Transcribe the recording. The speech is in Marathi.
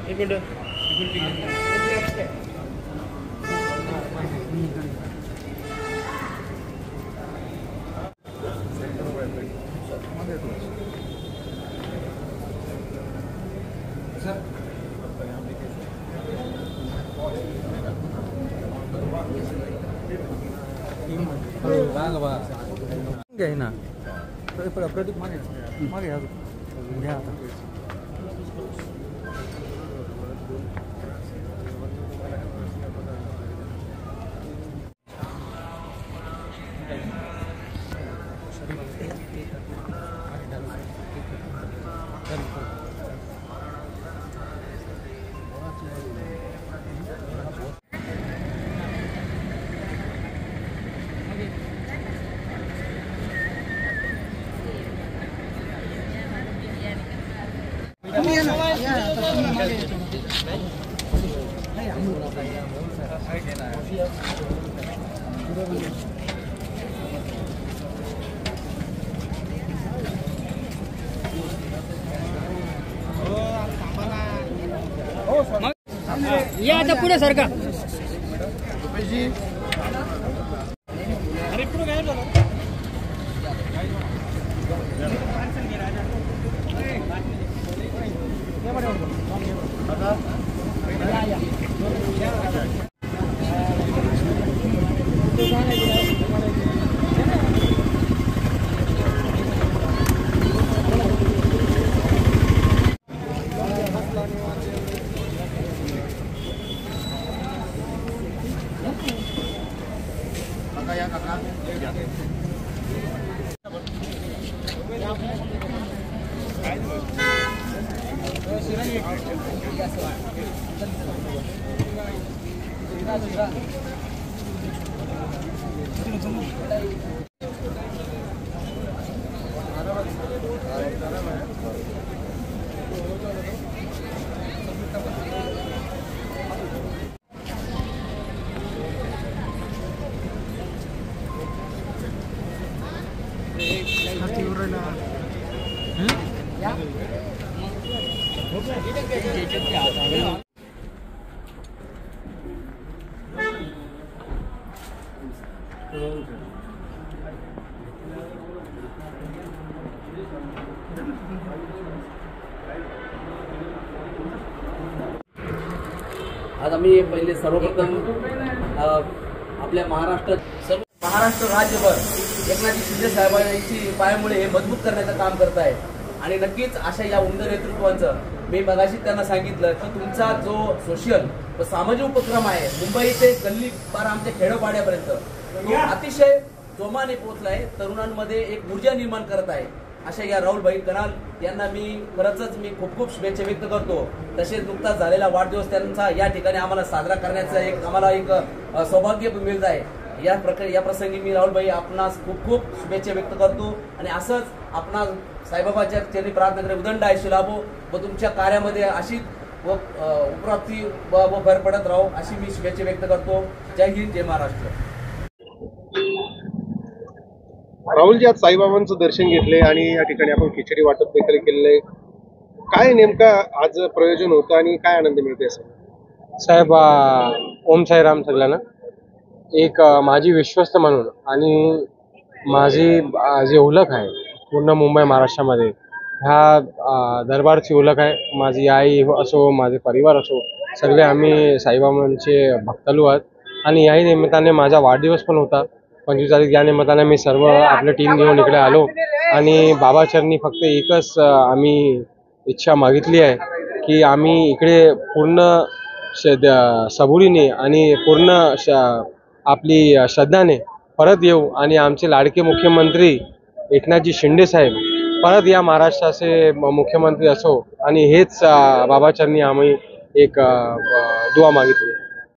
एक मिनट घ्या ना प्रदीप मागे मागे घ्या आता या आता पुढे सरका अरे पुढे काय झालं आज आम्ही पहिले सर्वप्रथम आपल्या महाराष्ट्र राज्यभर एकनाथ शिंदे साहेबांची पायामुळे हे मजबूत करण्याचं काम करत आहे आणि नक्कीच अशा या उमद नेतृत्वाचं मी मगाशी त्यांना सांगितलं की तुमचा जो सोशल व सामाजिक उपक्रम आहे मुंबई ते गल्ली पार आमच्या खेडोपाड्यापर्यंत तो अतिशय जोमाने पोहोचलाय, तरुणांमध्ये एक ऊर्जा निर्माण करत आहे। अशा या राहुलभाई कनाल यांना मी खरंच खूप खूप शुभेच्छा व्यक्त करतो। तसेच नुकताच झालेला वाढदिवस त्यांचा या ठिकाणी आम्हाला साजरा करण्याचा आम्हाला एक सौभाग्य मिळत आहे। या प्रसंगी मी राहुलभाई आपणास खूप खूप शुभेच्छा व्यक्त करतो आणि असंच आपणा साईबाबाच्या चरणी प्रार्थना करेन उदंड आयुष्य लाभो व तुमच्या कार्यामध्ये अशी व उपराप्ती व भर पडत राहो अशी मी शुभेच्छा व्यक्त करतो। जय हिंद, जय महाराष्ट्र। राहुलजी, आज साईबाबांचं दर्शन घेतले आणि या ठिकाणी आपण खिचडी वाटप देखील केलेले, काय नेमकं आज प्रयोजन होतं आणि काय आनंद मिळते? साहेब, ओम साईराम सगळ्यांना। एक माझी विश्वस्त म्हणून आणि माझी जी ओळख आहे पूर्ण मुंबई महाराष्ट्रामध्ये ह्या दरबारची ओळख आहे। माझी आई असो, माझे परिवार असो, सगळे आम्ही साईबाबांचे भक्तालू आहोत आणि याही निमित्ताने माझा वाढदिवस पण होता 25 तारीख। या निमित्ताने मी सर्व आपलं टीम घेऊन इकडे आलो आणि बाबाचरणी फक्त एकच आम्ही इच्छा मागितली आहे की आम्ही इकडे पूर्ण सबुरीने आणि पूर्ण आपली श्रद्धाने परत येऊ आणि आमचे लाडके मुख्यमंत्री एकनाथजी शिंदे साहेब परत या महाराष्ट्राचे मुख्यमंत्री असो आणि हेच बाबाचरणी आम्ही एक दुआ मागितली।